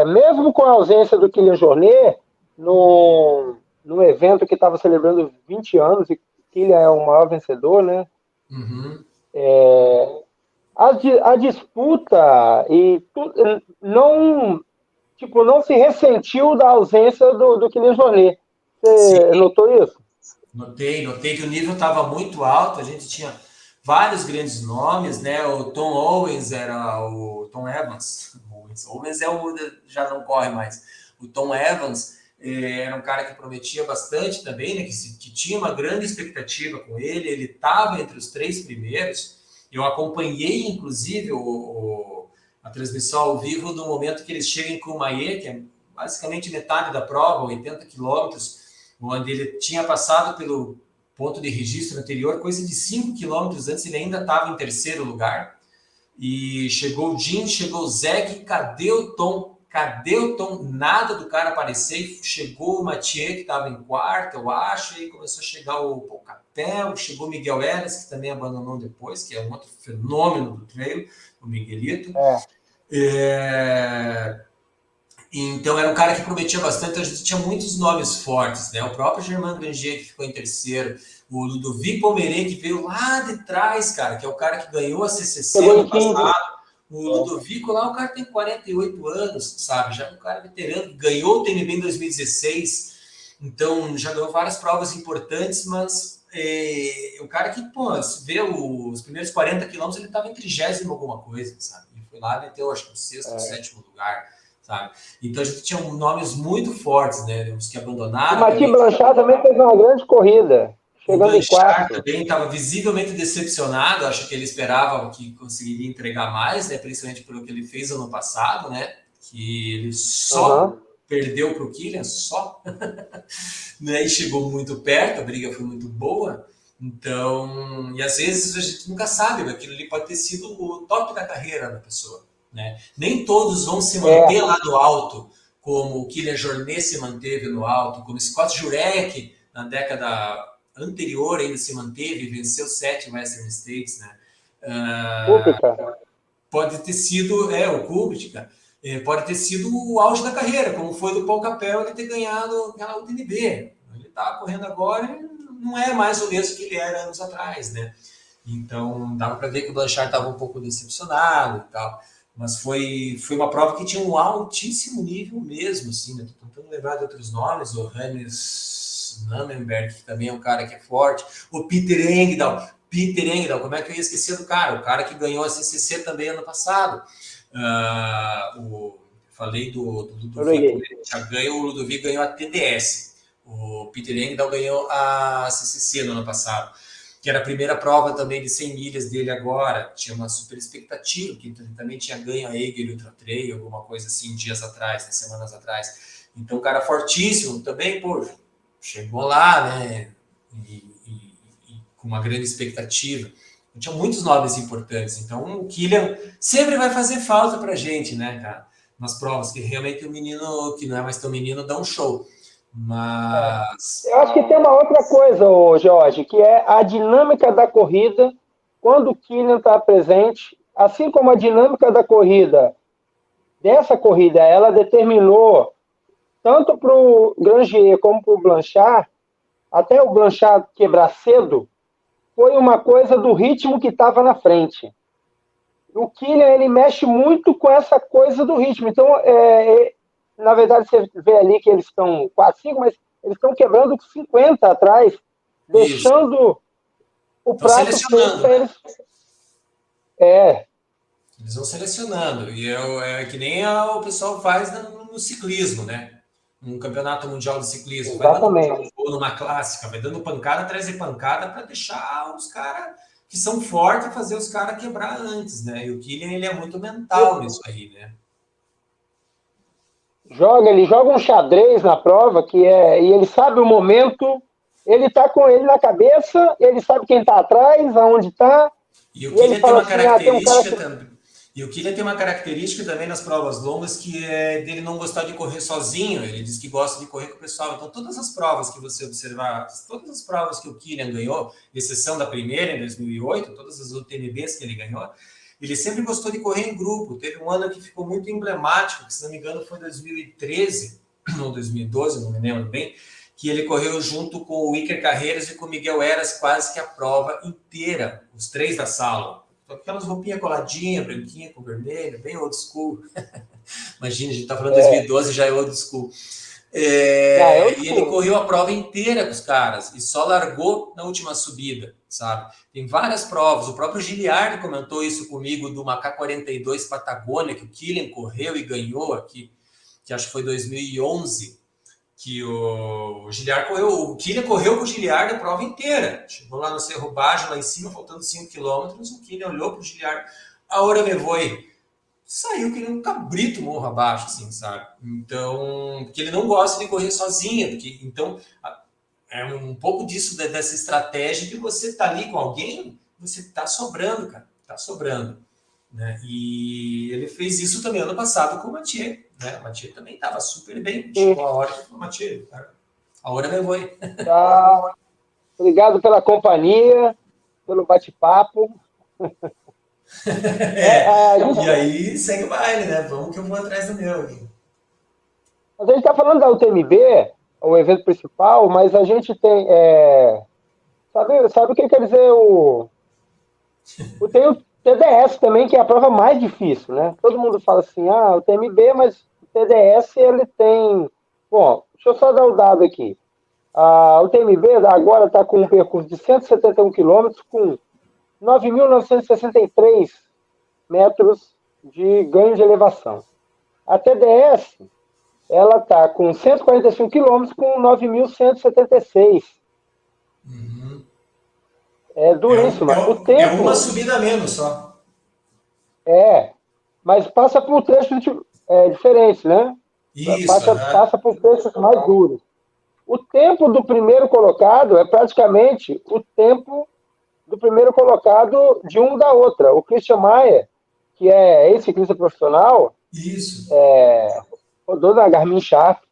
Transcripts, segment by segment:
Mesmo com a ausência do Kylian Jornet, no evento que estava celebrando 20 anos, e Kylian é o maior vencedor, né? Uhum. A disputa não, tipo, não se ressentiu da ausência do Kylian Jornet. Sim, Você notou isso? notei que o nível estava muito alto, a gente tinha vários grandes nomes, né? O Tom Owens era o Tom Evans. Owens é o já não corre mais. O Tom Evans era um cara que prometia bastante também, né? Que tinha uma grande expectativa com ele. Ele estava entre os três primeiros. Eu acompanhei, inclusive, a transmissão ao vivo no momento que eles chegam em Courmayeur, que é basicamente metade da prova, 80 quilômetros, onde ele tinha passado pelo ponto de registro anterior, coisa de 5 quilômetros antes, ele ainda estava em terceiro lugar. E chegou o Jim, chegou o Zeg, cadê o Tom? Cadê o Tom? Nada do cara aparecer. Chegou o Mathieu, que estava em quarto, eu acho, e aí começou a chegar o Pocatel, chegou o Miguel Eras, que também abandonou depois, que é um outro fenômeno do trail, o Miguelito. É. Então era um cara que prometia bastante, então a gente tinha muitos nomes fortes, né? O próprio Germain Granger, que ficou em terceiro, o Ludovic Pomeré, que veio lá de trás, cara, que é o cara que ganhou a CCC Chegou em ano 15. passado. O Ludovico lá, o cara tem 48 anos, sabe? Já é um cara veterano, ganhou o TMB em 2016, então já ganhou várias provas importantes, mas o cara que, pô, se vê os primeiros 40 quilômetros, ele estava em 30º alguma coisa, sabe? Ele foi lá e meteu, acho que o sexto ou sétimo lugar, sabe? Então a gente tinha nomes muito fortes, né? Os que O abandonaram Mathieu também. Blanchard também fez uma grande corrida, O chegando em Blanchard quarto. também estava visivelmente decepcionado, acho que ele esperava que conseguiria entregar mais, né? Principalmente pelo que ele fez ano passado, né? Que ele só Uhum. perdeu para o Kylian, só, né? E chegou muito perto, a briga foi muito boa. Então, e às vezes a gente nunca sabe, aquilo ali pode ter sido o top da carreira da pessoa, né? Nem todos vão se manter É, lá no alto, como o Kylian Jornet se manteve no alto, como Scott Jurek na década anterior ainda se manteve, venceu 7 Western States, né? Kubica. Pode ter sido, o Kubica, pode ter sido o auge da carreira, como foi do Paul Capel ele ter ganhado aquela UTMB. Ele está correndo agora e não é mais o mesmo que ele era anos atrás, né? Então, dava para ver que o Blanchard estava um pouco decepcionado e tal. Mas foi uma prova que tinha um altíssimo nível mesmo, assim, né? Tô tentando lembrar de outros nomes, o Hannes Nannenberg, que também é um cara que é forte, o Peter Engdahl, como é que eu ia esquecer do cara? O cara que ganhou a CCC também ano passado. Falei do Ludovico, Uruguai. né? Já ganhou, o Ludovico ganhou a TDS. O Peter Engdahl ganhou a CCC no ano passado, que era a primeira prova também de 100 milhas dele agora. Tinha uma super expectativa, que também tinha ganho a Eger Ultra Trail, alguma coisa assim, dias atrás, né, semanas atrás. Então, um cara fortíssimo também, pô, chegou lá, né? E com uma grande expectativa. Tinha muitos nomes importantes. Então, o Kylian sempre vai fazer falta pra gente, né, cara? Nas provas, que realmente o menino, que não é mais tão menino, dá um show. Mas. Eu acho que tem uma outra coisa, ô, Jorge, que é a dinâmica da corrida quando o Kylian está presente, assim como a dinâmica da corrida, dessa corrida, ela determinou, tanto para o Grangier como para o Blanchard, até o Blanchard quebrar cedo, foi uma coisa do ritmo que estava na frente. O Kylian, ele mexe muito com essa coisa do ritmo. Então, na verdade, você vê ali que eles estão 4, 5, mas eles estão quebrando 50 atrás, Isso. deixando o Estão prato feito selecionando, para né? eles. É, Eles vão selecionando. E é que nem o pessoal faz no ciclismo, né? Um campeonato mundial de ciclismo. Vai dando exatamente. ou numa clássica, vai dando pancada atrás de pancada para deixar os caras que são fortes fazer os caras quebrar antes, né? E o Kylian, ele é muito mental nisso aí, né? Ele joga um xadrez na prova, e ele sabe o momento, ele tá com ele na cabeça, ele sabe quem tá atrás, aonde tá, E o e ele Kylian tem fala uma assim, tem um cara característica que. também. E o Kylian tem uma característica também nas provas longas que é dele não gostar de correr sozinho. Ele diz que gosta de correr com o pessoal. Então, todas as provas que você observar, todas as provas que o Kylian ganhou, exceção da primeira em 2008, todas as UTMBs que ele ganhou, Ele sempre gostou de correr em grupo. Teve um ano que ficou muito emblemático, que se não me engano foi 2013 ou 2012, não me lembro bem, que ele correu junto com o Iker Carreiras e com o Miguel Eras quase que a prova inteira, os 3 da sala. Aquelas roupinhas coladinhas, branquinha com vermelho, bem old school. Imagina, a gente está falando de 2012, já é old school. E ele correu a prova inteira com os caras e só largou na última subida, sabe? Tem várias provas. O próprio Giliardi comentou isso comigo do K42 Patagônia, que o Kilian correu e ganhou aqui, que acho que foi 2011, que o Giliardi correu. O Kilian correu com o Giliardi a prova inteira. Chegou lá no Cerro Baixo, lá em cima, faltando 5 quilômetros. O Kilian olhou para o Giliardi, a hora me foi. Saiu que nem um cabrito morro abaixo, assim, sabe? Então, porque ele não gosta de correr sozinho, porque, então, é um pouco disso, dessa estratégia que você tá ali com alguém, você tá sobrando, cara, tá sobrando, né? E ele fez isso também ano passado com o Mathieu, né? O Mathieu também estava super bem, chegou a hora que falou, Mathieu, a hora me foi. Tá. Obrigado pela companhia, pelo bate-papo. E aí segue o baile, né? Vamos que eu vou atrás do meu aqui. A gente está falando da UTMB, o evento principal, mas a gente tem. Sabe o que quer dizer tem o TDS também, que é a prova mais difícil, né? Todo mundo fala assim, o UTMB, mas o TDS ele tem. Bom, deixa eu só dar o dado aqui. A UTMB agora está com um percurso de 171 quilômetros, com 9.963 metros de ganho de elevação. A TDS, ela está com 145 quilômetros, com 9.176. Uhum. É duríssima. O tempo, é uma subida menos só. Mas passa por trechos diferentes, né? Isso, passa por trechos mais duros. O tempo do primeiro colocado é praticamente o tempo do primeiro colocado de um da outra. O Christian Mayer, que é ex-ciclista profissional, isso. Rodou na Garmin Sharp,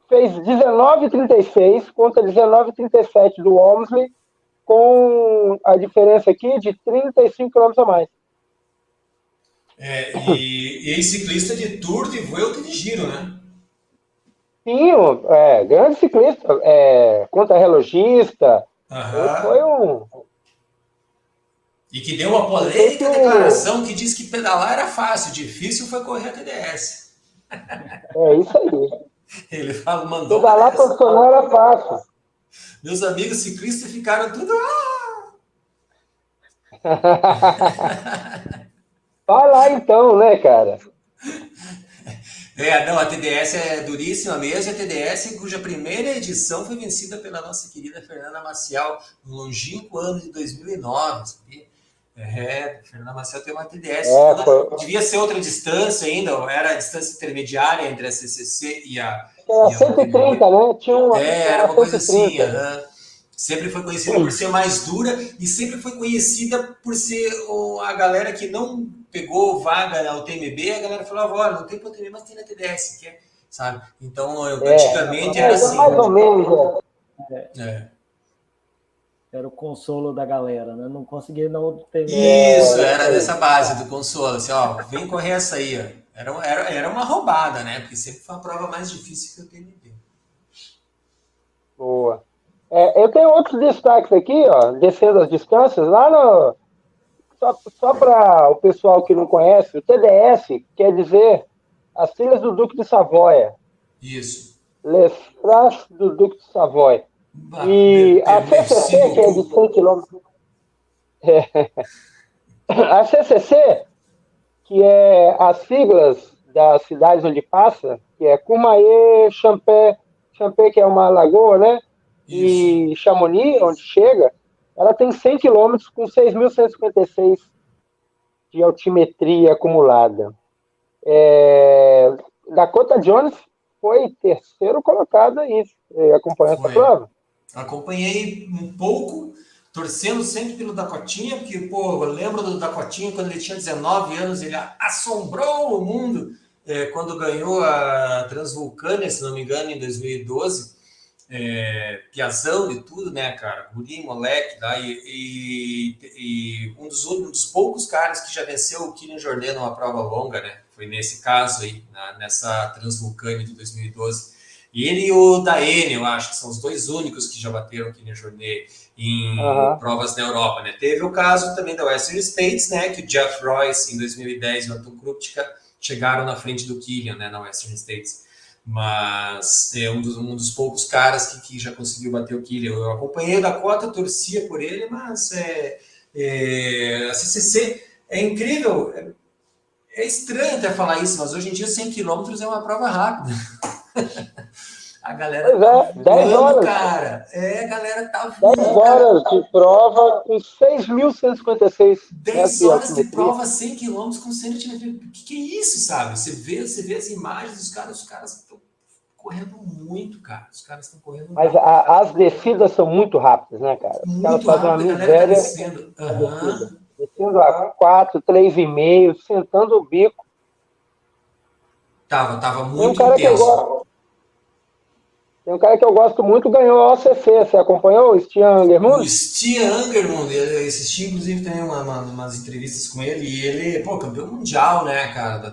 fez 19,36 contra 19,37 do Walmsley, com a diferença aqui de 35 km a mais. E ex-ciclista de Tour, de Vuelta e de Giro, né? Sim, grande ciclista, contra-relogista. Foi um. E que deu uma polêmica declaração que diz que pedalar era fácil, difícil foi correr a TDS. É isso aí. Ele mandou. Pedalar profissional era fácil. Meus amigos ciclistas ficaram tudo. Vai lá então, né, cara? Não, a TDS é duríssima mesmo, a TDS cuja primeira edição foi vencida pela nossa querida Fernanda Maciel no longínquo ano de 2009, sabia? Fernanda Maciel tem uma TDS, devia ser outra distância ainda, era a distância intermediária entre a CCC e a... Era 130, né? Era uma coisa assim, sempre foi conhecida por ser mais dura e sempre foi conhecida por ser a galera que não pegou vaga na UTMB, a galera falava, olha, não tem para UTMB, mas tem na TDS, que sabe? Então, antigamente era assim. Mais ou menos, Era o consolo da galera, né? Não conseguia na UTMB. Isso, era dessa base do consolo, assim, vem correr essa aí, ó. Era uma roubada, né? Porque sempre foi a prova mais difícil que eu UTMB. Boa. Eu tenho outros destaques aqui, ó, descendo as distâncias, lá no... Só para o pessoal que não conhece, o TDS quer dizer as trilhas do Duque de Savoia. Isso. Les Traces do Duque de Savoia. E a CCC, que é de 100 km. A CCC, que é as siglas das cidades onde passa, que é Courmayeur, Champé, que é uma lagoa, né? E Chamonix, onde chega, ela tem 100 km com 6.156 de altimetria acumulada. Dakota Jones foi terceiro colocado aí. Acompanhou essa prova? Acompanhei um pouco, torcendo sempre pelo Dakotinha, porque, eu lembro do Dakotinha, quando ele tinha 19 anos, ele assombrou o mundo quando ganhou a Transvulcânia, se não me engano, em 2012. piazão de tudo, né, cara? Guri, moleque, tá? E um dos poucos caras que já venceu o Kilian Jornet numa prova longa, né? Foi nesse caso aí, nessa Transvulcânia de 2012. E ele e o Daene, eu acho que são os dois únicos que já bateram o Kilian Jornet em provas na Europa, né? Teve o caso também da Western States, né? Que o Jeff Royce, em 2010, e o Anton Krupka chegaram na frente do Kilian, né? Na Western States. Mas é um dos poucos caras que já conseguiu bater o Kilian. Eu acompanhei o Dakota, torcia por ele, mas a CCC é incrível. É estranho até falar isso, mas hoje em dia 100 km é uma prova rápida. A galera tá 10 horas, cara. A galera tá voando. 10 horas de prova com 6.156 10 horas de prova, 100 km com 100 km. O que é isso, sabe? Você vê as imagens dos caras, os caras estão correndo muito, cara. Os caras estão correndo muito. Mas as descidas são muito rápidas, né, cara? Os caras fazem uma miséria. Descendo a 4, 3,5, sentando o bico. Tava muito intenso. Tem um cara que eu gosto muito, ganhou a OCC. Você acompanhou o Stian Angermund? O Stian Angermund, eu assisti inclusive também umas entrevistas com ele, e ele, campeão mundial, né, cara?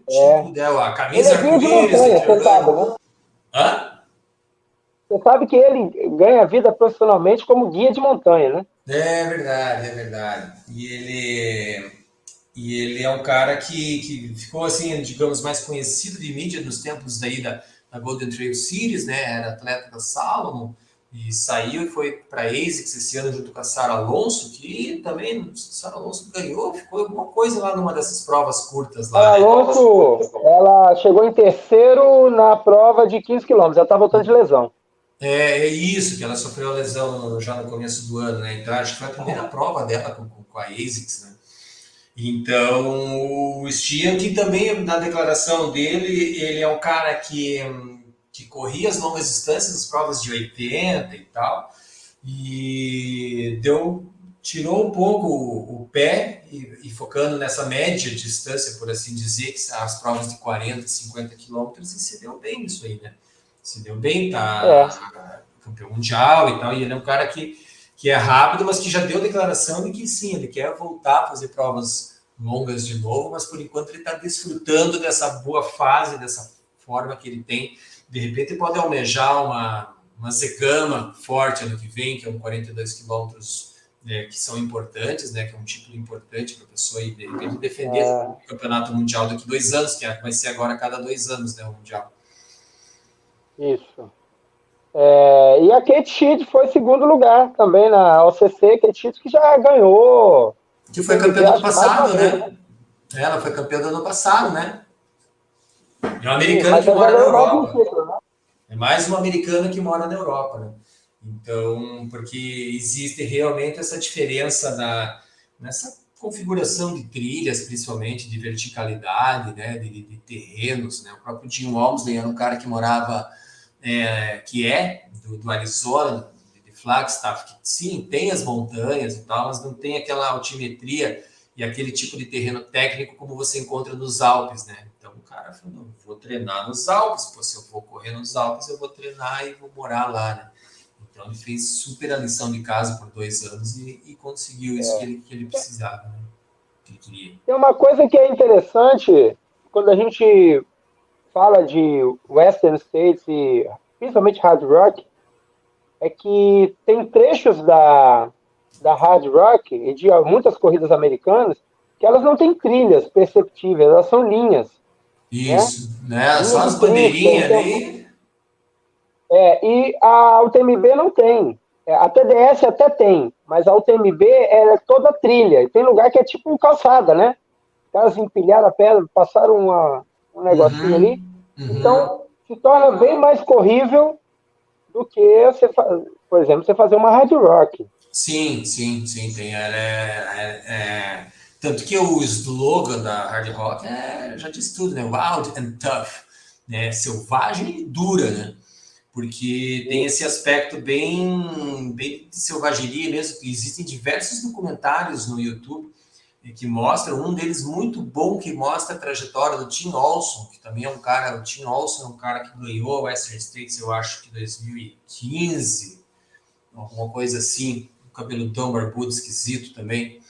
Tem dela, a camisa arco-íris. Né? Hã? Você sabe que ele ganha vida profissionalmente como guia de montanha, né? É verdade. E ele é um cara que ficou, assim, digamos, mais conhecido de mídia nos tempos daí da Golden Trail Series, né? Era atleta da Salomon e saiu e foi para a ASICS esse ano junto com a Sara Alonso, que também Sara Alonso ganhou, ficou alguma coisa lá numa dessas provas curtas lá. Sara Alonso, ela chegou em terceiro na prova de 15 km, já está voltando de lesão. É isso, que ela sofreu a lesão já no começo do ano, né? Então acho que foi a primeira prova dela com a ASICS, né? Então, o Stian, que também, na declaração dele, ele é um cara que corria as longas distâncias, as provas de 80 e tal, e tirou um pouco o pé e focando nessa média distância, por assim dizer, que são as provas de 40, 50 quilômetros, e se deu bem nisso aí, né? Se deu bem, tá campeão mundial e tal, e ele é um cara que é rápido, mas que já deu declaração de que sim, ele quer voltar a fazer provas longas de novo, mas por enquanto ele está desfrutando dessa boa fase, dessa forma que ele tem. De repente pode almejar uma Zegama forte ano que vem, que é um 42 quilômetros, que são importantes, né, que é um título importante para a pessoa e de repente defender o campeonato mundial daqui 2 anos, que vai ser agora a cada 2 anos, né, o mundial. Isso. E a Kate Sheet foi segundo lugar também na OCC, Kate Sheet que já ganhou. Que foi campeã do ano passado, né? Ela foi campeã do ano passado, né? É uma americana que mora na Europa. É mais uma americana que mora na Europa, né? Então, porque existe realmente essa diferença nessa configuração de trilhas, principalmente de verticalidade, né? De terrenos, né? O próprio Jim Walmsley era um cara que morava, do Arizona, de Flagstaff, que sim, tem as montanhas e tal, mas não tem aquela altimetria e aquele tipo de terreno técnico como você encontra nos Alpes, né? Então o cara falou, não, vou treinar nos Alpes, pô, se eu vou correr nos Alpes, eu vou treinar e vou morar lá, né? Então ele fez super a lição de casa por 2 anos e conseguiu isso que ele precisava, né? Que ele queria. Tem uma coisa que é interessante, quando a gente fala de Western States e principalmente Hard Rock, é que tem trechos da Hard Rock e de muitas corridas americanas que elas não têm trilhas perceptíveis, elas são linhas. Isso, né? Só as bandeirinhas ali. E a UTMB não tem. A TDS até tem, mas a UTMB é toda trilha. E tem lugar que é tipo calçada, né? Os caras empilharam a pedra, passaram um negocinho ali. Então, se torna bem mais corrível do que por exemplo, você fazer uma hard rock. Sim, tem. Tanto que o slogan da hard rock já diz tudo, né? Wild and tough, né? Selvagem e dura, né? Porque tem esse aspecto bem de selvageria mesmo. Existem diversos documentários no YouTube. que mostra, um deles muito bom, que mostra a trajetória do Tim Olson, que também é um cara, o Tim Olson é um cara que ganhou o Western States, eu acho que 2015, alguma coisa assim, um cabeludão barbudo, esquisito também,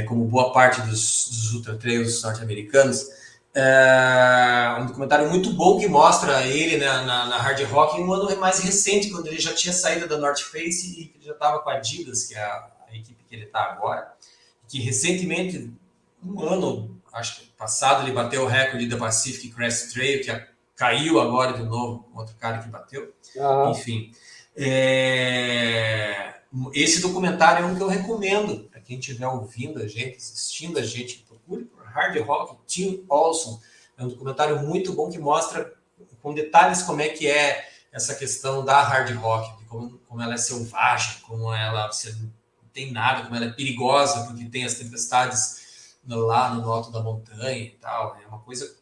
como boa parte dos ultra trails norte-americanos. Um documentário muito bom que mostra ele na Hard Rock em um ano mais recente, quando ele já tinha saído da North Face e já estava com a Adidas, que é a equipe que ele está agora, que recentemente, um ano, acho que passado, ele bateu o recorde da Pacific Crest Trail, que caiu agora de novo, outro cara que bateu. Enfim, esse documentário é um que eu recomendo para quem estiver ouvindo a gente, assistindo a gente, procure por Hard Rock, Tim Olson. É um documentário muito bom que mostra com detalhes como é que é essa questão da Hard Rock, de como ela é selvagem, como ela não tem nada, como ela é perigosa, porque tem as tempestades lá no alto da montanha e tal. É uma coisa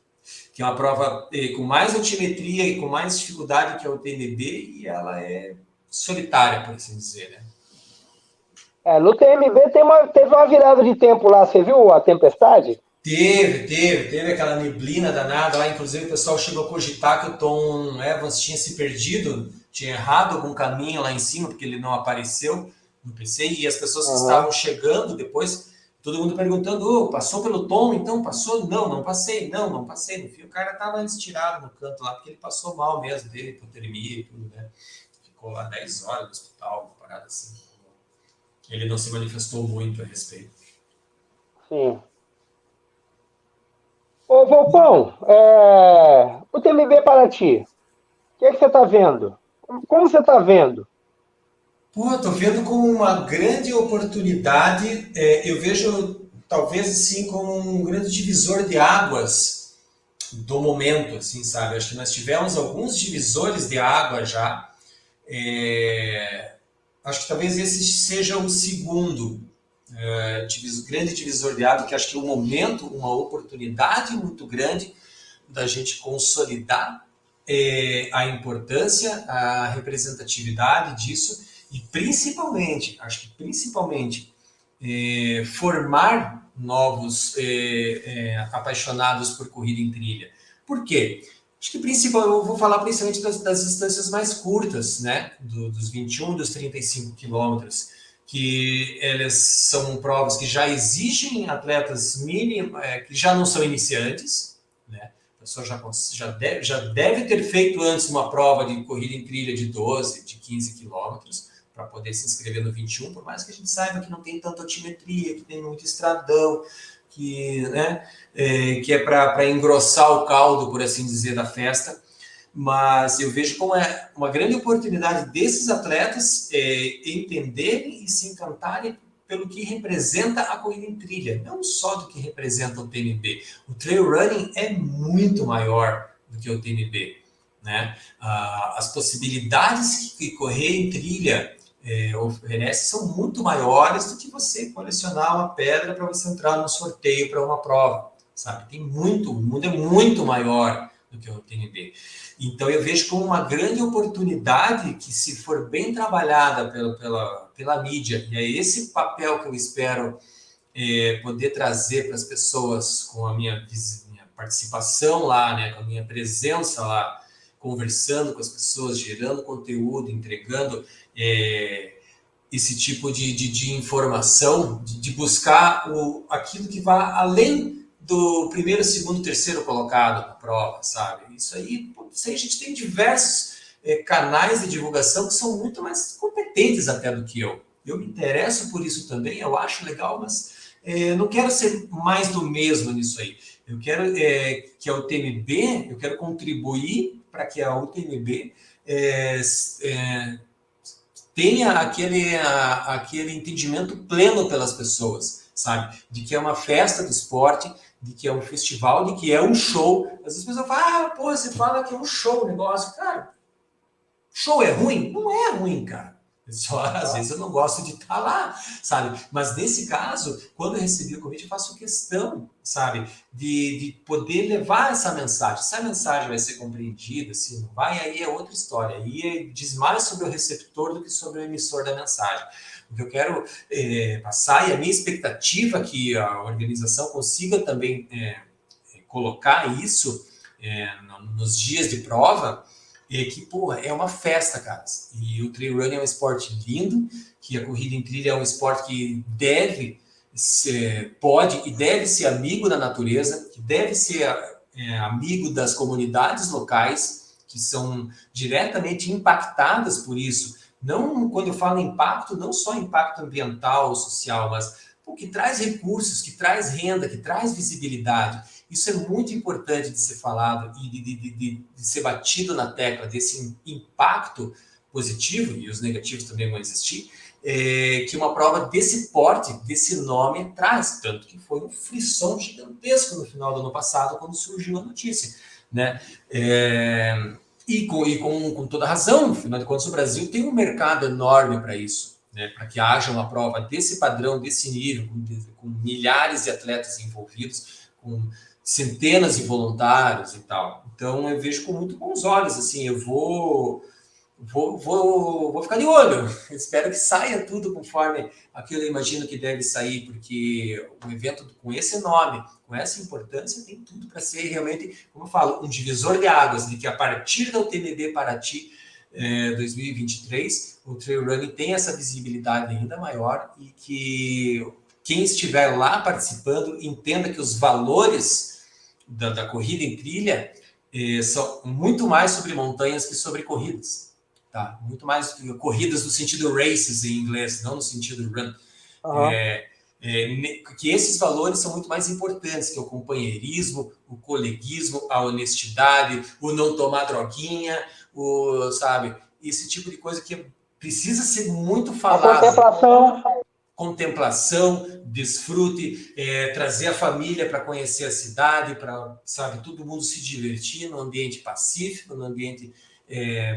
que é uma prova com mais altimetria e com mais dificuldade que a UTMB, e ela é solitária, por assim dizer, né? No TMB teve uma virada de tempo lá, você viu a tempestade? Teve aquela neblina danada lá, inclusive o pessoal chegou a cogitar que o Tom Evans tinha se perdido, tinha errado algum caminho lá em cima, porque ele não apareceu no PC, e as pessoas que estavam chegando depois, todo mundo perguntando, passou pelo Tom, então passou? Não passei, não passei. No fim, o cara estava estirado no canto lá, porque ele passou mal mesmo, dele, hipotermia e tudo, né? Ficou lá 10 horas no hospital, uma parada assim. Ele não se manifestou muito a respeito. Sim. Ô, Volpão, o TMB Paraty, o que você está vendo? Como você está vendo? Estou vendo como uma grande oportunidade, eu vejo talvez assim como um grande divisor de águas do momento, assim, sabe? Acho que nós tivemos alguns divisores de água já, acho que talvez esse seja o segundo grande divisor de água, que acho que é um momento, uma oportunidade muito grande da gente consolidar a importância, a representatividade disso e principalmente, acho que principalmente formar novos apaixonados por corrida em trilha. Por quê? Acho que eu vou falar principalmente das distâncias mais curtas, né? Dos 21, dos 35 quilômetros, que elas são provas que já exigem atletas que já não são iniciantes, né? A pessoa já deve ter feito antes uma prova de corrida em trilha de 12, de 15 quilômetros, para poder se inscrever no 21, por mais que a gente saiba que não tem tanta altimetria, que tem muito estradão, que é para engrossar o caldo, por assim dizer, da festa. Mas eu vejo como é uma grande oportunidade desses atletas entenderem e se encantarem pelo que representa a corrida em trilha, não só do que representa o TMB. O trail running é muito maior do que o TMB, né? As possibilidades que correr em trilha oferece são muito maiores do que você colecionar uma pedra para você entrar no sorteio para uma prova, sabe? O mundo é muito maior do que o TMB. Então eu vejo como uma grande oportunidade que, se for bem trabalhada pela mídia, e é esse papel que eu espero poder trazer para as pessoas com a minha participação lá, né, com a minha presença lá, conversando com as pessoas, gerando conteúdo, entregando esse tipo de informação, de buscar aquilo que vá além do primeiro, segundo, terceiro colocado na prova, sabe? Isso aí a gente tem diversos canais de divulgação que são muito mais competentes até do que eu. Eu me interesso por isso também, eu acho legal, mas não quero ser mais do mesmo nisso aí. Eu quero que a UTMB, eu quero contribuir para que a UTMB tenha aquele entendimento pleno pelas pessoas, sabe? De que é uma festa do esporte, de que é um festival, de que é um show. Às vezes as pessoas falam, você fala que é um show o negócio. Cara, show é ruim? Não é ruim, cara. Só, às vezes eu não gosto de estar lá, sabe? Mas nesse caso, quando eu recebi o convite, eu faço questão, sabe? De poder levar essa mensagem. Se a mensagem vai ser compreendida, se não vai, aí é outra história. Aí diz mais sobre o receptor do que sobre o emissor da mensagem. O que eu quero passar, e a minha expectativa é que a organização consiga também colocar isso nos dias de prova, que, porra, é uma festa, cara. E o trail running é um esporte lindo, que a corrida em trilha é um esporte que pode e deve ser amigo da natureza, que deve ser amigo das comunidades locais, que são diretamente impactadas por isso. Não, quando eu falo impacto, não só impacto ambiental, social, mas que traz recursos, que traz renda, que traz visibilidade. Isso é muito importante de ser falado e de ser batido na tecla desse impacto positivo, e os negativos também vão existir, que uma prova desse porte, desse nome, traz. Tanto que foi um frisson gigantesco no final do ano passado, quando surgiu a notícia, né? E com toda razão, afinal de contas, o Brasil tem um mercado enorme para isso, né, para que haja uma prova desse padrão, desse nível, com milhares de atletas envolvidos, com centenas de voluntários e tal. Então, eu vejo com muito bons olhos, assim, eu vou ficar de olho. Eu espero que saia tudo conforme aquilo eu imagino que deve sair, porque um evento com esse nome, com essa importância, tem tudo para ser realmente, como eu falo, um divisor de águas, de que a partir da UTMB Paraty 2023, o trail running tem essa visibilidade ainda maior e que quem estiver lá participando entenda que os valores da corrida em trilha são muito mais sobre montanhas que sobre corridas, tá? Muito mais corridas no sentido races em inglês, não no sentido run. Que esses valores são muito mais importantes que o companheirismo, o coleguismo, a honestidade, o não tomar droguinha, sabe? Esse tipo de coisa que precisa ser muito falado. Contemplação, desfrute, trazer a família para conhecer a cidade, para, sabe, todo mundo se divertir no ambiente pacífico, no ambiente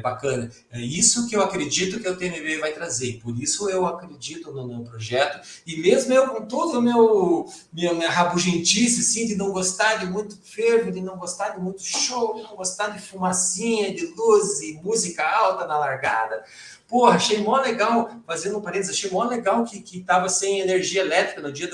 bacana. É isso que eu acredito que a UTMB vai trazer. Por isso eu acredito no projeto. E mesmo eu com todo o minha rabugentice, assim, de não gostar de muito fervo, de não gostar de muito show, de não gostar de fumacinha, de luz e música alta na largada. Porra, achei mó legal, fazendo um parênteses, achei mó legal que tava sem energia elétrica no dia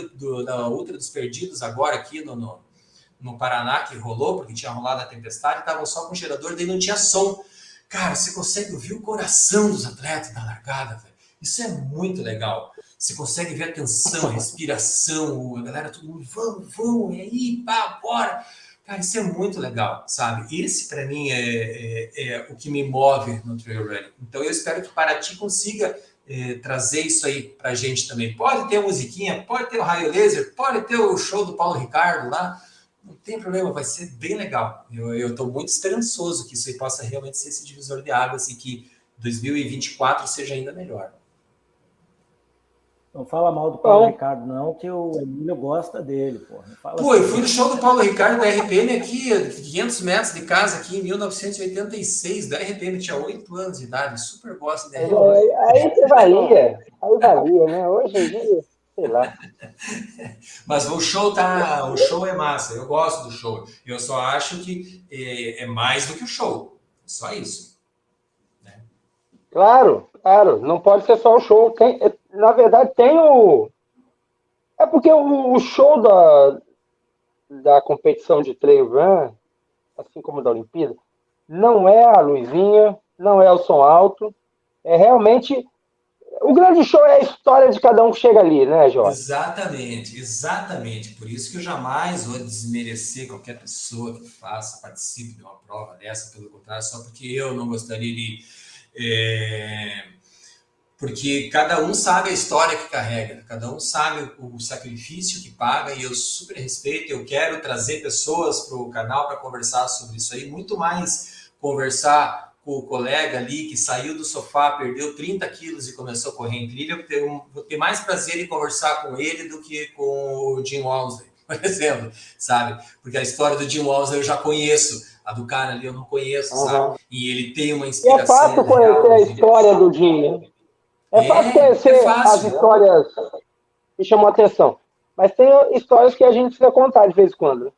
da Ultra dos Perdidos, agora aqui no Paraná, que rolou, porque tinha rolado a tempestade, estavam só com gerador, daí não tinha som. Cara, você consegue ouvir o coração dos atletas na largada, velho. Isso é muito legal. Você consegue ver a tensão, a respiração, a galera, todo mundo, vamos, e aí, pá, bora. Cara, isso é muito legal, sabe? Esse, para mim, é o que me move no trail running. Então, eu espero que Paraty consiga trazer isso aí pra gente também. Pode ter a musiquinha, pode ter o raio laser, pode ter o show do Paulo Ricardo lá. Não tem problema, vai ser bem legal. Eu estou muito esperançoso que isso aí possa realmente ser esse divisor de águas e que 2024 seja ainda melhor. Não fala mal do Paulo Ricardo, não, que o Emílio gosta dele, porra. Eu fui no show do Paulo Ricardo da RPM aqui, 500 metros de casa, aqui em 1986. Da RPM, tinha 8 anos de idade, super gosto da RPM. Aí valia, né? Hoje em dia, sei lá. Mas o show é massa, eu gosto do show. Eu só acho que é mais do que o show. Só isso. Né? Claro, não pode ser só o show. Na verdade, tem o... É porque o show da competição de trail run, assim como da Olimpíada, não é a luzinha, não é o som alto, é realmente... O grande show é a história de cada um que chega ali, né, Jorge? Exatamente. Por isso que eu jamais vou desmerecer qualquer pessoa que participe de uma prova dessa, pelo contrário, só porque eu não gostaria de... Porque cada um sabe a história que carrega, cada um sabe o sacrifício que paga, e eu super respeito, eu quero trazer pessoas para o canal para conversar sobre isso aí, muito mais conversar com o colega ali que saiu do sofá, perdeu 30 quilos e começou a correr em trilha, vou ter mais prazer em conversar com ele do que com o Jim Walmsley, por exemplo, sabe? Porque a história do Jim Walmsley eu já conheço, a do cara ali eu não conheço, sabe? E ele tem uma inspiração. E é fácil conhecer a história do Jim, né? É fácil conhecer as histórias que chamam a atenção. Mas tem histórias que a gente precisa contar de vez em quando.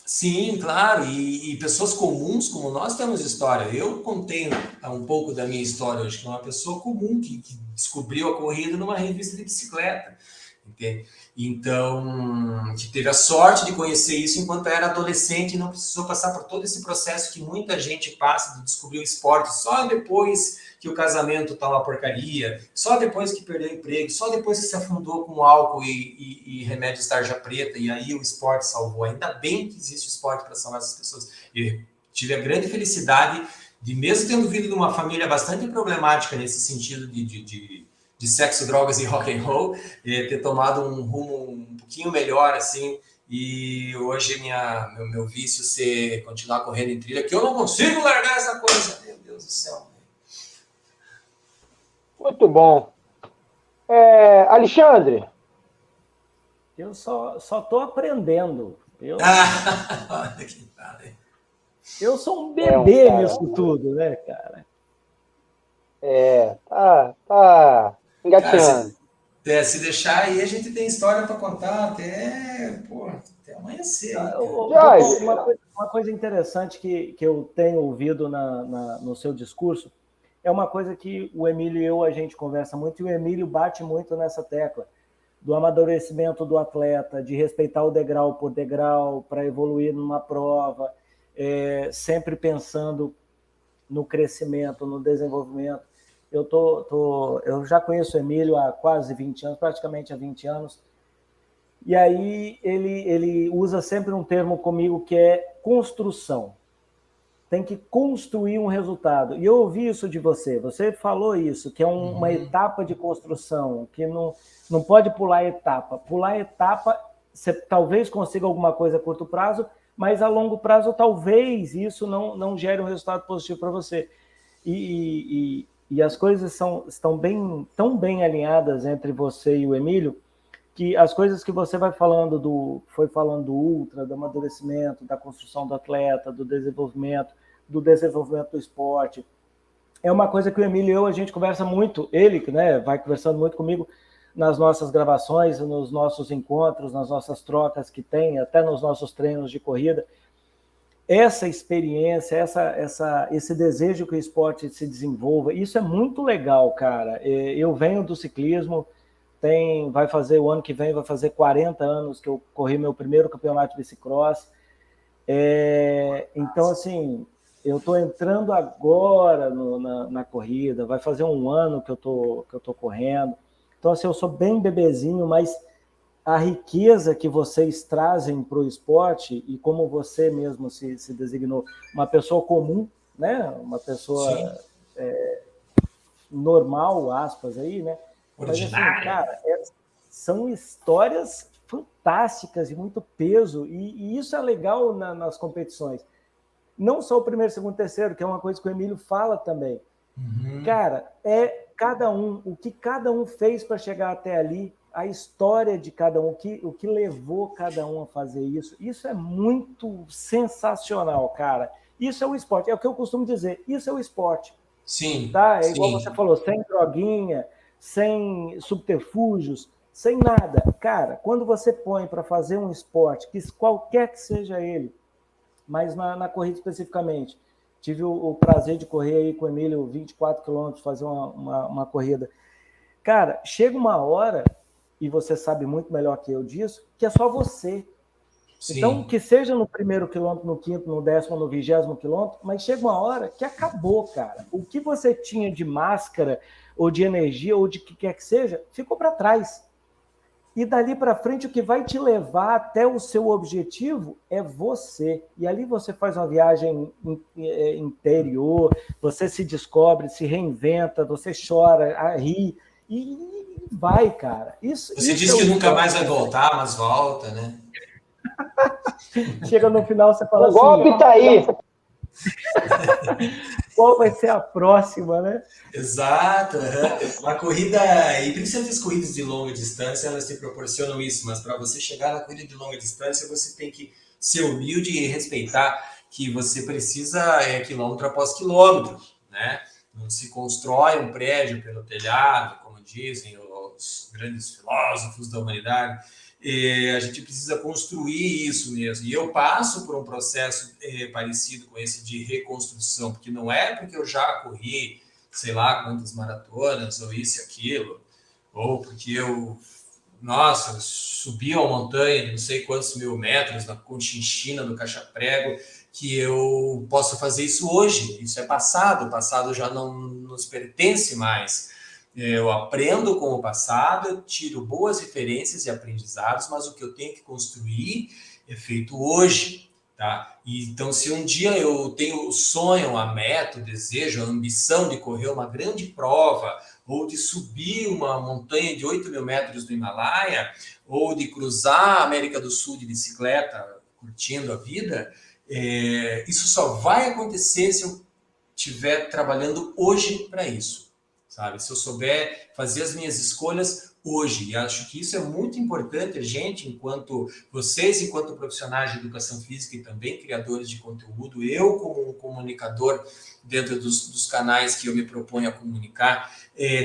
Sim, claro, e pessoas comuns como nós temos história. Eu contei um pouco da minha história hoje, que é uma pessoa comum que descobriu a corrida numa revista de bicicleta, entende? Então, que teve a sorte de conhecer isso enquanto era adolescente e não precisou passar por todo esse processo que muita gente passa de descobrir o esporte só depois que o casamento tá uma porcaria, só depois que perdeu o emprego, só depois que se afundou com álcool e remédio de tarja preta, e aí o esporte salvou. Ainda bem que existe o esporte para salvar essas pessoas. Eu tive a grande felicidade de, mesmo tendo vindo de uma família bastante problemática nesse sentido de sexo, drogas e rock and roll, ter tomado um rumo um pouquinho melhor, assim, e hoje meu vício ser continuar correndo em trilha, que eu não consigo largar essa coisa. Meu Deus do céu. Muito bom. Alexandre? Eu só tô aprendendo. Olha que tal, hein? Eu sou um bebê cara, nisso tudo, né, cara? Tá engatinhando. Cara, se deixar aí, a gente tem história para contar até amanhecer. Uma coisa interessante que eu tenho ouvido no seu discurso é uma coisa que o Emílio e eu, a gente conversa muito, e o Emílio bate muito nessa tecla, do amadurecimento do atleta, de respeitar o degrau por degrau, para evoluir numa prova, sempre pensando no crescimento, no desenvolvimento. Eu já conheço o Emílio há quase 20 anos, praticamente há 20 anos, e aí ele usa sempre um termo comigo que é construção. Tem que construir um resultado. E eu ouvi isso de você. Você falou isso, que é uma etapa de construção, que não pode pular etapa. Pular etapa, você talvez consiga alguma coisa a curto prazo, mas a longo prazo talvez isso não gere um resultado positivo para você. E as coisas estão tão bem alinhadas entre você e o Emílio, que as coisas que você foi falando do ultra, do amadurecimento, da construção do atleta, do desenvolvimento do esporte, é uma coisa que o Emílio e eu, a gente conversa muito, ele, né, vai conversando muito comigo nas nossas gravações, nos nossos encontros, nas nossas trocas que tem, até nos nossos treinos de corrida. Essa experiência, esse desejo que o esporte se desenvolva, isso é muito legal, cara. Eu venho do ciclismo, o ano que vem vai fazer 40 anos que eu corri meu primeiro campeonato de bicicross. Então, assim, eu estou entrando agora na corrida, vai fazer um ano que eu tô correndo. Então, assim, eu sou bem bebezinho, mas a riqueza que vocês trazem para o esporte, e como você mesmo se designou, uma pessoa comum, né? Uma pessoa normal, aspas, aí, né? Ordinária. Mas, assim, cara, são histórias fantásticas e muito peso, e isso é legal nas competições. Não só o primeiro, segundo, terceiro, que é uma coisa que o Emílio fala também. Cara, cada um, o que cada um fez para chegar até ali, a história de cada um, o que levou cada um a fazer isso é muito sensacional, cara. Isso é o esporte, é o que eu costumo dizer, isso é o esporte. Sim. Tá? Igual você falou, sem droguinha, sem subterfúgios, sem nada. Cara, quando você põe para fazer um esporte, qualquer que seja ele, mas na corrida especificamente, tive o prazer de correr aí com o Emílio 24 quilômetros, fazer uma corrida. Cara, chega uma hora, e você sabe muito melhor que eu disso, que é só você. Sim. Então, que seja no primeiro quilômetro, no quinto, no 10º, no 20º quilômetro, mas chega uma hora que acabou, cara. O que você tinha de máscara, ou de energia, ou de que quer que seja, ficou para trás. E dali para frente, o que vai te levar até o seu objetivo é você. E ali você faz uma viagem interior, você se descobre, se reinventa, você chora, ri, e vai, cara. Você diz que nunca mais vai voltar, mas volta, né? Chega no final, você fala assim... O golpe tá aí. Qual vai ser a próxima, né? Exato. A corrida, e principalmente as corridas de longa distância, elas te proporcionam isso, mas para você chegar na corrida de longa distância, você tem que ser humilde e respeitar que você precisa quilômetro após quilômetro, né? Não se constrói um prédio pelo telhado, como dizem os grandes filósofos da humanidade. A gente precisa construir isso mesmo. E eu passo por um processo parecido com esse de reconstrução, porque não é porque eu já corri, sei lá, quantas maratonas, ou isso e aquilo, ou porque eu, nossa, subi a montanha de não sei quantos mil metros na Conchinchina, no Cacha-Prego, que eu posso fazer isso hoje. Isso é passado, o passado já não nos pertence mais. Eu aprendo com o passado, eu tiro boas referências e aprendizados, mas o que eu tenho que construir é feito hoje, tá? E, então, se um dia eu tenho o sonho, a meta, o desejo, a ambição de correr uma grande prova, ou de subir uma montanha de 8 mil metros do Himalaia, ou de cruzar a América do Sul de bicicleta, curtindo a vida, isso só vai acontecer se eu estiver trabalhando hoje para isso. Sabe? Se eu souber fazer as minhas escolhas hoje, e acho que isso é muito importante, a gente, vocês, enquanto profissionais de educação física e também criadores de conteúdo, eu como um comunicador dentro dos canais que eu me proponho a comunicar,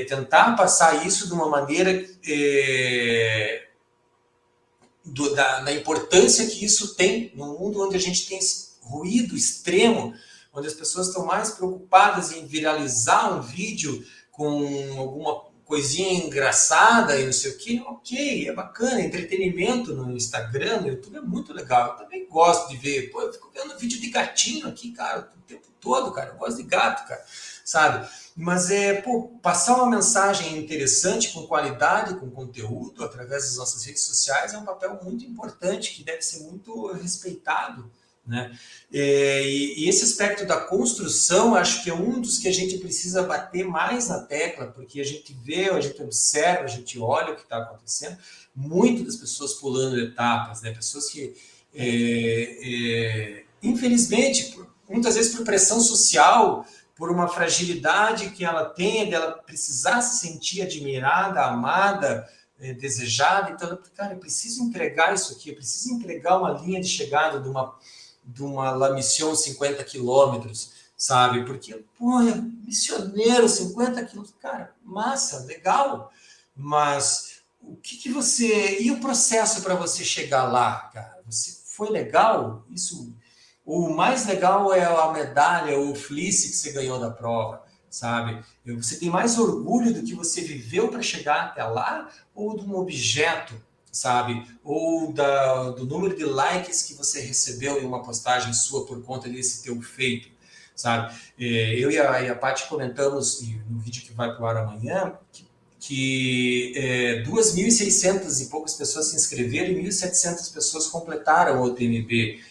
tentar passar isso de uma maneira da importância que isso tem no mundo onde a gente tem esse ruído extremo, onde as pessoas estão mais preocupadas em viralizar um vídeo com alguma coisinha engraçada e não sei o que, ok, é bacana, entretenimento no Instagram, no YouTube é muito legal, eu também gosto de ver, eu fico vendo vídeo de gatinho aqui, cara, o tempo todo, cara, eu gosto de gato, cara, sabe? Mas passar uma mensagem interessante, com qualidade, com conteúdo, através das nossas redes sociais, é um papel muito importante, que deve ser muito respeitado, né? E esse aspecto da construção, acho que é um dos que a gente precisa bater mais na tecla, porque a gente vê, a gente observa, a gente olha o que está acontecendo, muito das pessoas pulando etapas, né? Pessoas que, infelizmente, muitas vezes por pressão social, por uma fragilidade que ela tem, dela precisar se sentir admirada, amada, desejada, então, cara, eu preciso entregar isso aqui, eu preciso entregar uma linha de chegada de uma La Mission 50 quilômetros, sabe? Porque, missioneiro, 50 quilômetros, cara, massa, legal, mas o que você... E o processo para você chegar lá, cara? Foi legal? Isso... O mais legal é a medalha, o fleece que você ganhou da prova, sabe? Você tem mais orgulho do que você viveu para chegar até lá ou de um objeto, sabe? Ou do número de likes que você recebeu em uma postagem sua por conta desse teu feito, sabe? Eu e a Paty comentamos no vídeo que vai para o ar amanhã que 2.600 e poucas pessoas se inscreveram e 1.700 pessoas completaram o TMB.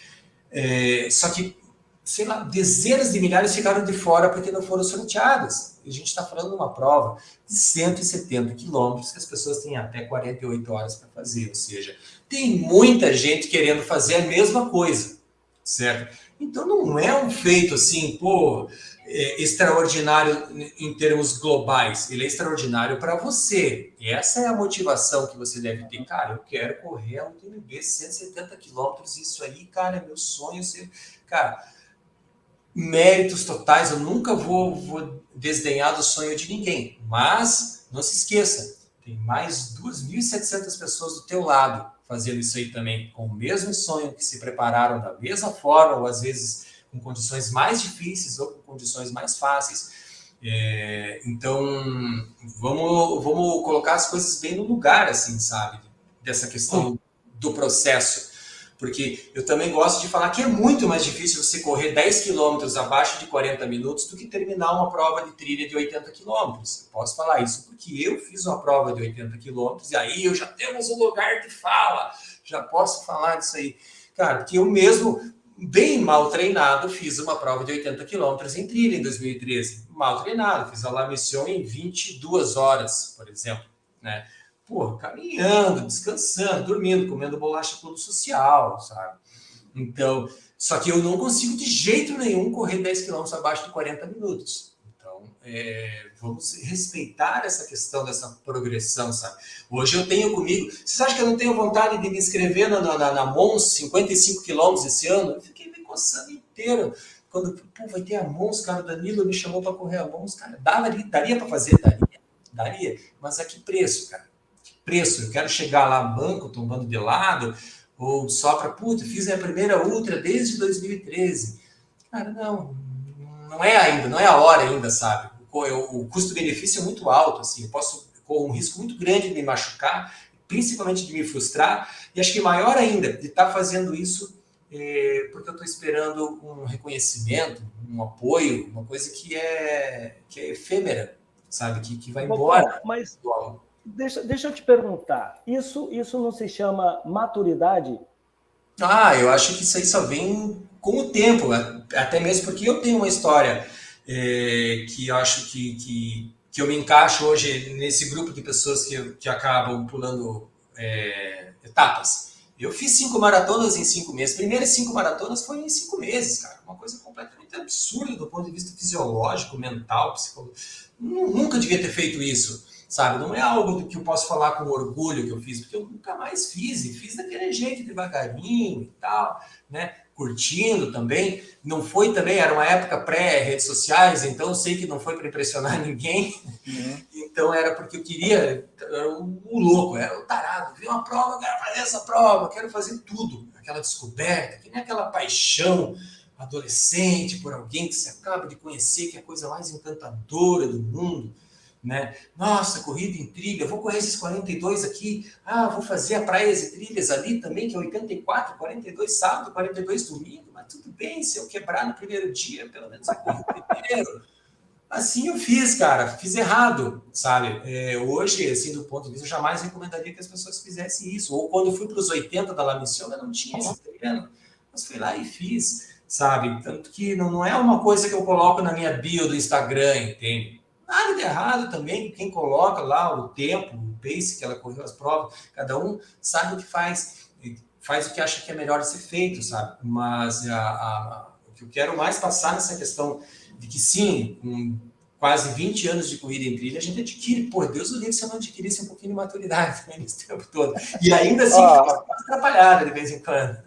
Só que, sei lá, dezenas de milhares ficaram de fora porque não foram sorteadas. A gente está falando de uma prova de 170 quilômetros que as pessoas têm até 48 horas para fazer. Ou seja, tem muita gente querendo fazer a mesma coisa, certo? Então não é um feito assim, extraordinário em termos globais. Ele é extraordinário para você. E essa é a motivação que você deve ter. Cara, eu quero correr um TMB 170 quilômetros. Isso aí, cara, é meu sonho. Cara, méritos totais. Eu nunca vou desdenhar do sonho de ninguém. Mas, não se esqueça, tem mais 2.700 pessoas do teu lado fazendo isso aí também, com o mesmo sonho, que se prepararam da mesma forma, ou às vezes com condições mais difíceis ou com condições mais fáceis. Então, vamos colocar as coisas bem no lugar, assim, sabe? Dessa questão do processo. Porque eu também gosto de falar que é muito mais difícil você correr 10 quilômetros abaixo de 40 minutos do que terminar uma prova de trilha de 80 quilômetros. Posso falar isso porque eu fiz uma prova de 80 quilômetros e aí eu já temos um lugar de fala. Já posso falar disso aí. Cara, porque eu mesmo, bem mal treinado, fiz uma prova de 80 quilômetros em trilha em 2013. Mal treinado, fiz a La Mission em 22 horas, por exemplo, né? Caminhando, descansando, dormindo, comendo bolacha todo social, sabe? Então, só que eu não consigo de jeito nenhum correr 10 quilômetros abaixo de 40 minutos. Então, vamos respeitar essa questão dessa progressão, sabe? Hoje eu tenho comigo... Vocês acham que eu não tenho vontade de me inscrever na Mons 55 quilômetros esse ano? Eu fiquei me coçando inteiro. Quando, vai ter a Mons, cara, o Danilo me chamou para correr a Mons, cara, daria para fazer, daria. Daria. Mas a que preço, cara? Que preço? Eu quero chegar lá, banco, tombando de lado, ou só para, puta, fiz a primeira ultra desde 2013. Cara, não é ainda, não é a hora ainda, sabe? O custo-benefício é muito alto, assim, eu corro um risco muito grande de me machucar, principalmente de me frustrar, e acho que maior ainda, de estar fazendo isso porque eu estou esperando um reconhecimento, um apoio, uma coisa que é efêmera, sabe? Que vai embora. Mas deixa eu te perguntar, isso não se chama maturidade? Eu acho que isso aí só vem com o tempo, até mesmo porque eu tenho uma história que eu acho que eu me encaixo hoje nesse grupo de pessoas que acabam pulando etapas. Eu fiz 5 maratonas em 5 meses. Primeiras 5 maratonas foi em 5 meses, cara. Uma coisa completamente absurda do ponto de vista fisiológico, mental, psicológico. Nunca devia ter feito isso, sabe? Não é algo que eu posso falar com orgulho que eu fiz, porque eu nunca mais fiz. E fiz daquele jeito, devagarinho e tal, né? Curtindo também. Não foi também, era uma época pré-redes sociais, então eu sei que não foi para impressionar ninguém. Então era porque eu queria, era o louco, era o tarado, vi uma prova, quero fazer essa prova, quero fazer tudo, aquela descoberta, que nem aquela paixão adolescente por alguém que você acaba de conhecer, que é a coisa mais encantadora do mundo, né? Nossa, corrida em trilha, vou correr esses 42 aqui, vou fazer a Praias e Trilhas ali também, que é 84, 42 sábado, 42 domingo, mas tudo bem, se eu quebrar no primeiro dia, pelo menos eu corri o primeiro. Assim eu fiz, cara, fiz errado, sabe? Hoje, assim, do ponto de vista, eu jamais recomendaria que as pessoas fizessem isso. Ou quando eu fui para os 80 da La Mission, eu não tinha esse treino, mas fui lá e fiz, sabe? Tanto que não é uma coisa que eu coloco na minha bio do Instagram, entende? Nada de errado também, quem coloca lá o tempo, o pace que ela correu as provas, cada um sabe o que faz o que acha que é melhor de ser feito, sabe? Mas o que eu quero mais passar nessa questão de que sim, com quase 20 anos de corrida em trilha, a gente adquire, Deus o livre se eu não adquirisse um pouquinho de maturidade também nesse tempo todo. E ainda assim, fica atrapalhada de vez em quando.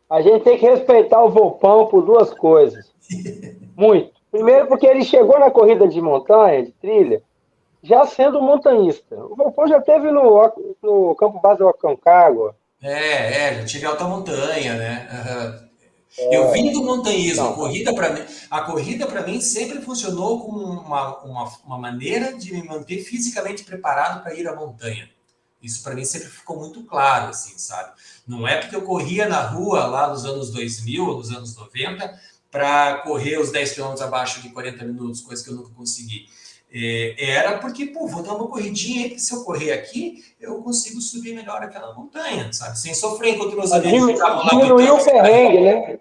A gente tem que respeitar o Volpão por duas coisas. Muito. Primeiro, porque ele chegou na corrida de montanha, de trilha, já sendo montanhista. O Volpão já esteve no Campo Base do Aconcagua. Já tive alta montanha, né? Eu vim do montanhismo. A corrida para mim sempre funcionou como uma maneira de me manter fisicamente preparado para ir à montanha. Isso para mim sempre ficou muito claro, assim, sabe? Não é porque eu corria na rua lá nos anos 2000, nos anos 90, para correr os 10 km abaixo de 40 minutos, coisa que eu nunca consegui. Era porque, vou dar uma corridinha aí, que se eu correr aqui, eu consigo subir melhor aquela montanha, sabe? Sem sofrer, enquanto meus amigos ficavam lá... Diminuiu o perrengue, né?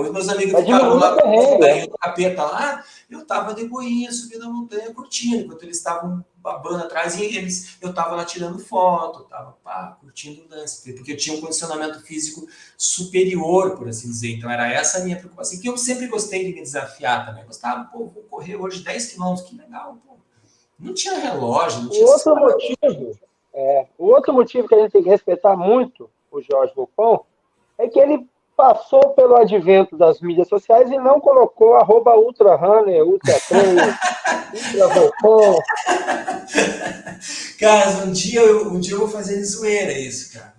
Os meus amigos ficavam lá com o capeta lá, eu tava de boinha, subindo a montanha, curtindo, enquanto eles estavam babando atrás, e eu tava lá tirando foto, tava curtindo o lance, porque eu tinha um condicionamento físico superior, por assim dizer. Então era essa a minha preocupação, que eu sempre gostei de me desafiar também. Gostava, vou correr hoje 10 km, que legal, Não tinha relógio, não tinha... O outro motivo que a gente tem que respeitar muito o Jorge Volpão é que ele passou pelo advento das mídias sociais e não colocou @ultrarunner, ultratrainer, ultravolpão. Cara, um dia eu vou fazer de zoeira isso, cara.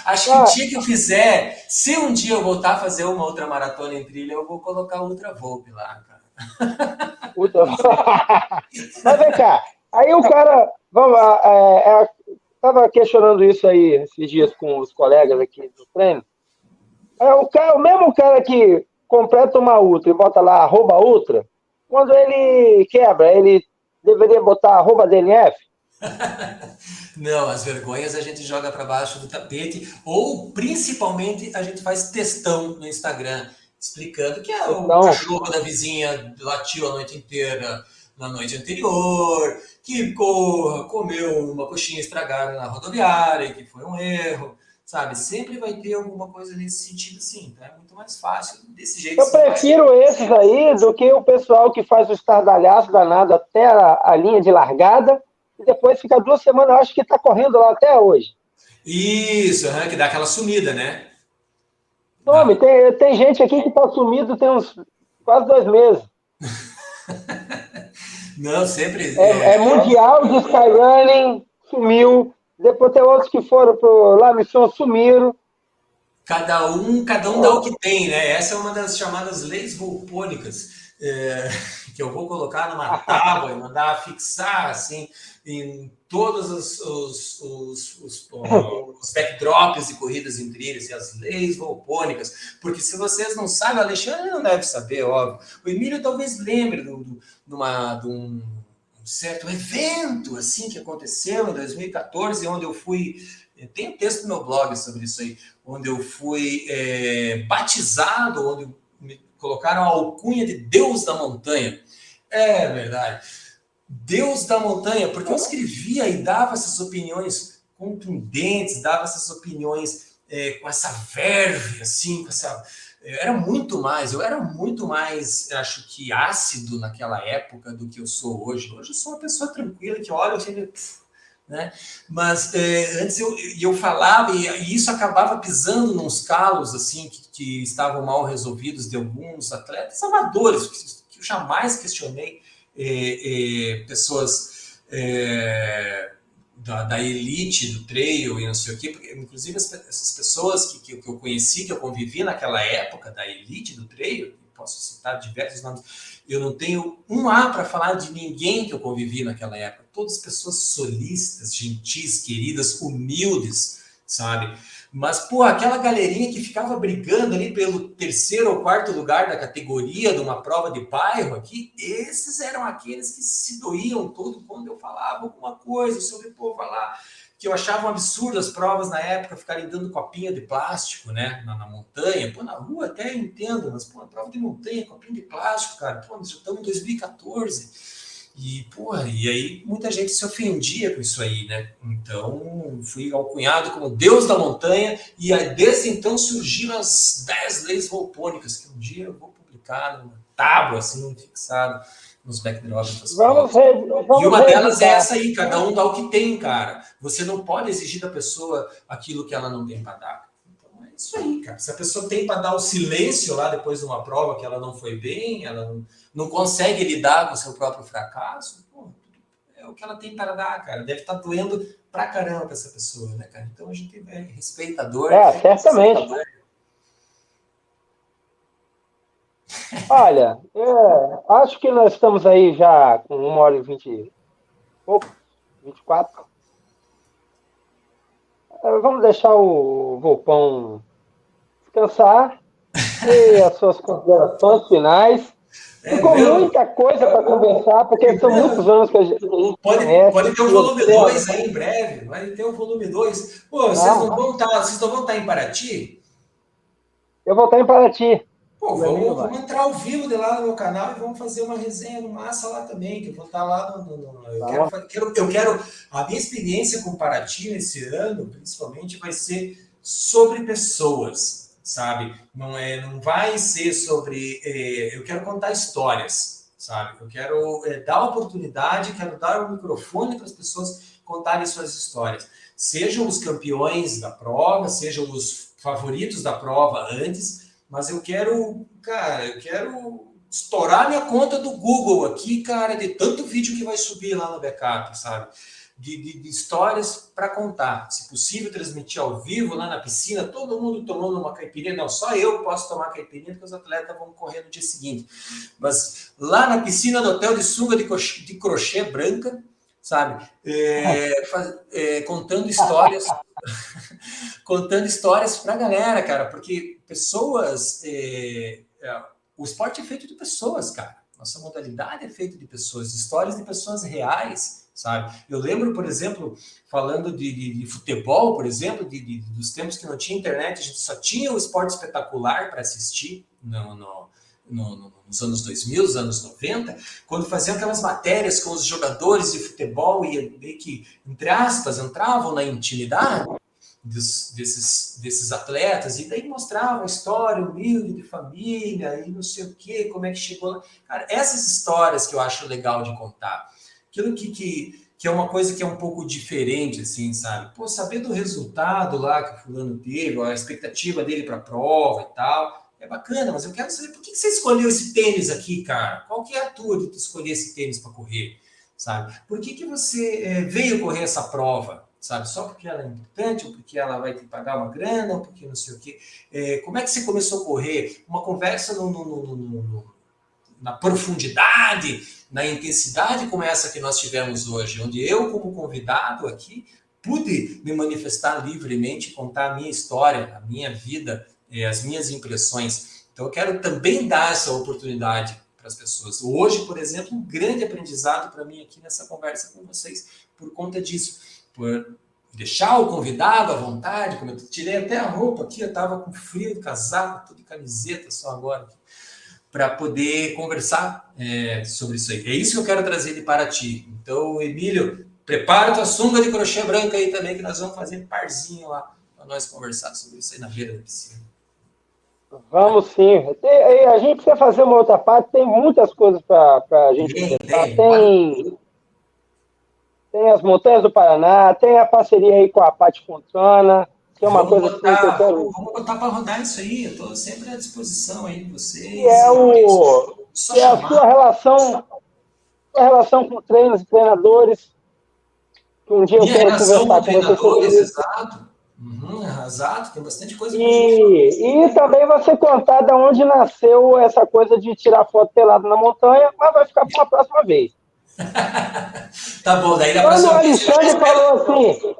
Acho que o dia que eu fizer, se um dia eu voltar a fazer uma outra maratona em trilha, eu vou colocar Ultravolp lá, cara. Mas vem cá, aí o cara, estava questionando isso aí esses dias com os colegas aqui do treino. O mesmo cara que completa uma ultra e bota lá @ultra, quando ele quebra, ele deveria botar @DNF? Não, as vergonhas a gente joga para baixo do tapete, ou principalmente a gente faz textão no Instagram, explicando que o cachorro da vizinha latiu a noite inteira na noite anterior, que comeu uma coxinha estragada na rodoviária, que foi um erro, sabe? Sempre vai ter alguma coisa nesse sentido, sim. Então é muito mais fácil desse jeito. Eu prefiro esses aí do que o pessoal que faz o estardalhaço danado até a linha de largada e depois fica 2 semanas, eu acho que está correndo lá até hoje. Isso, que dá aquela sumida, né? Tome, tem gente aqui que está sumido tem uns quase 2 meses. Não, sempre. É mundial de skyrunning, sumiu. Depois tem outros que foram para La Mission, sumiram. Cada um dá o que tem, né? Essa é uma das chamadas leis volpônicas, que eu vou colocar numa tábua e mandar fixar assim em todos os backdrops e corridas em trilhas e as leis volpônicas, porque se vocês não sabem, o Alexandre não deve saber, óbvio. O Emílio talvez lembre de um certo evento assim que aconteceu em 2014, onde eu fui. Tem um texto no meu blog sobre isso aí, onde eu fui batizado, onde me colocaram a alcunha de Deus da Montanha. É verdade. Deus da Montanha, porque eu escrevia e dava essas opiniões contundentes, dava essas opiniões com essa verve, assim, com essa... eu era muito mais, acho que ácido naquela época do que eu sou hoje. Hoje eu sou uma pessoa tranquila, que olha, eu sempre... né? Mas antes eu falava e isso acabava pisando nos calos assim que estavam mal resolvidos de alguns atletas amadores, que eu jamais questionei pessoas da elite do trail e não sei o quê, porque inclusive essas pessoas que eu conheci, que eu convivi naquela época da elite do trail, posso citar diversos nomes, eu não tenho um A para falar de ninguém que eu convivi naquela época. Todas pessoas solistas, gentis, queridas, humildes, sabe? Mas, pô, aquela galerinha que ficava brigando ali pelo terceiro ou quarto lugar da categoria de uma prova de bairro aqui, esses eram aqueles que se doíam todo quando eu falava alguma coisa sobre, pô, falar que eu achava um absurdo as provas na época ficarem dando copinha de plástico, né, na montanha. Pô, na rua até entendo, mas, pô, prova de montanha, copinha de plástico, cara, pô, nós já estamos em 2014. E, pô, e aí muita gente se ofendia com isso aí, né? Então, fui alcunhado como Deus da Montanha e aí, desde então surgiram as 10 leis volpônicas, que um dia eu vou publicar numa tábua, assim, fixada nos backdrops das provas. E uma delas é essa aí, cada um dá o que tem, cara. Você não pode exigir da pessoa aquilo que ela não tem para dar. Então é isso aí, cara. Se a pessoa tem para dar o silêncio lá depois de uma prova que ela não foi bem, ela não consegue lidar com o seu próprio fracasso, pô, é o que ela tem para dar, cara. Deve estar doendo pra caramba pra essa pessoa, né, cara? Então a gente respeita a dor. Certamente. Olha, acho que nós estamos aí já com 1h20 e pouco, 24. Vamos deixar o Volpão descansar e as suas considerações finais. Ficou muita coisa para conversar, porque são muitos anos que a gente conhece. Pode ter o volume 2 aí em breve. Vai ter o volume 2. Pô, vocês não vão estar em Paraty? Eu vou estar em Paraty. Pô, vamos entrar ao vivo de lá no meu canal e vamos fazer uma resenha no massa lá também, que eu vou estar lá eu quero a minha experiência com Paraty nesse ano, principalmente, vai ser sobre pessoas, sabe? Não vai ser sobre... eu quero contar histórias, sabe? Eu quero dar oportunidade, quero dar o microfone para as pessoas contarem suas histórias. Sejam os campeões da prova, sejam os favoritos da prova antes... Mas eu quero estourar minha conta do Google aqui, cara, de tanto vídeo que vai subir lá no backup, sabe? De histórias para contar. Se possível, transmitir ao vivo lá na piscina, todo mundo tomando uma caipirinha. Não, só eu posso tomar caipirinha, porque os atletas vão correr no dia seguinte. Mas lá na piscina do hotel de sunga de crochê branca, sabe? Contando histórias... contando histórias para a galera, cara, porque pessoas... o esporte é feito de pessoas, cara. Nossa modalidade é feita de pessoas, histórias de pessoas reais, sabe? Eu lembro, por exemplo, falando de futebol, por exemplo, dos tempos que não tinha internet, a gente só tinha o Esporte Espetacular para assistir nos anos 2000, nos anos 90, quando faziam aquelas matérias com os jogadores de futebol e meio que, entre aspas, entravam na intimidade desses atletas, e daí mostrava a história humilde de família, e não sei o que, como é que chegou lá. Cara, essas histórias que eu acho legal de contar. Aquilo que é uma coisa que é um pouco diferente, assim, sabe? Pô, saber do resultado lá que o fulano teve, a expectativa dele para a prova e tal, é bacana, mas eu quero saber por que você escolheu esse tênis aqui, cara? Qual que é a tua de tu escolher esse tênis para correr, sabe? Por que você veio correr essa prova, sabe? Só porque ela é importante, ou porque ela vai te pagar uma grana, ou porque não sei o quê. Como é que você começou a correr? Uma conversa na profundidade, na intensidade como essa que nós tivemos hoje, onde eu, como convidado aqui, pude me manifestar livremente, contar a minha história, a minha vida, as minhas impressões. Então, eu quero também dar essa oportunidade para as pessoas. Hoje, por exemplo, um grande aprendizado para mim aqui nessa conversa com vocês, por conta disso, por deixar o convidado à vontade, como eu tirei até a roupa aqui, eu estava com frio de casaco, tô de camiseta só agora, para poder conversar sobre isso aí. É isso que eu quero trazer de Paraty. Então, Emílio, prepara tua sunga de crochê branca aí também, que nós vamos fazer parzinho lá, para nós conversar sobre isso aí na beira da piscina. Vamos sim. A gente precisa fazer uma outra parte, tem muitas coisas para a gente conversar. Tem as Montanhas do Paraná, tem a parceria aí com a Paty Fontana, que é uma coisa assim que eu quero... Vamos botar para rodar isso aí, eu estou sempre à disposição aí de vocês. Que é, a sua relação com treinos e treinadores, que um dia eu quero conversar com você sobre isso. Exato. Exato, tem bastante coisa. E também você contar de onde nasceu essa coisa de tirar foto pelado na montanha, mas vai ficar para uma próxima vez. Tá bom, daí da Quando próxima o Alexandre falou assim,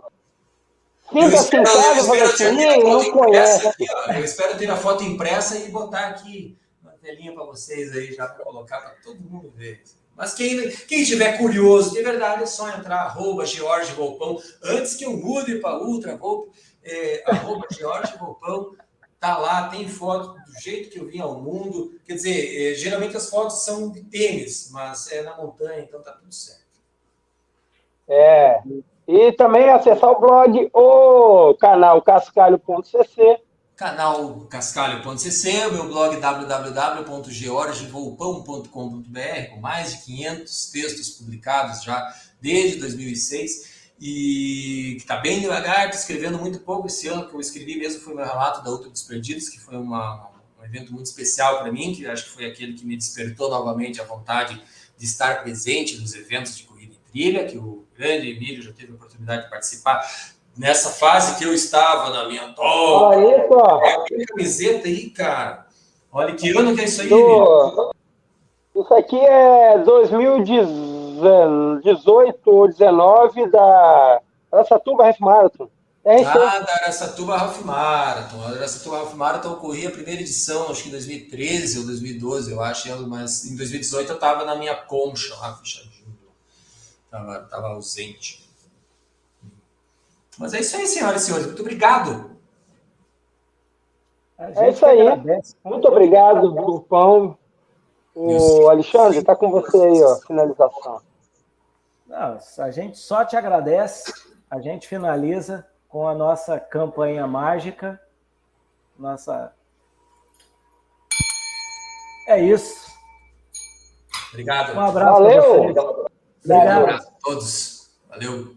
sinta-se em casa, eu falei assim, não conhece. Aqui, eu espero ter a foto impressa e botar aqui uma telinha para vocês aí, já para colocar para todo mundo ver. Mas quem estiver curioso, de verdade, é só entrar, @George Volpão, antes que eu mude para Ultra Volp, @George Volpão, tá lá, tem foto do jeito que eu vim ao mundo. Quer dizer, geralmente as fotos são de tênis, mas é na montanha, então tá tudo certo. E também acessar o blog, o canal cascalho.cc. Canal cascalho.cc, o meu blog www.georgevolpão.com.br, com mais de 500 textos publicados já desde 2006, e que está bem devagar, estou escrevendo muito pouco esse ano, que eu escrevi mesmo foi meu relato da Ultra dos Perdidos, que foi um evento muito especial para mim, que acho que foi aquele que me despertou novamente a vontade de estar presente nos eventos de corrida em trilha, que o grande Emílio já teve a oportunidade de participar. Nessa fase que eu estava na minha top. Olha isso, ó. Que camiseta aí, cara. Olha que ano que é isso aí, Isso aqui é 2018 ou 19 da Araçatuba Half Marathon. Da Araçatuba Half Marathon. A Araçatuba Half Marathon ocorria a primeira edição, acho que em 2013 ou 2012, eu acho, mas em 2018 eu estava na minha concha lá, fechadinho. Tava ausente. Mas é isso aí, senhoras e senhores. Muito obrigado. É isso aí. Muito obrigado, Grupão. O Alexandre, está com você aí, ó, finalização. Não, a gente só te agradece. A gente finaliza com a nossa campanha mágica. É isso. Obrigado. Um abraço. Valeu. Obrigado. Um abraço a todos. Valeu.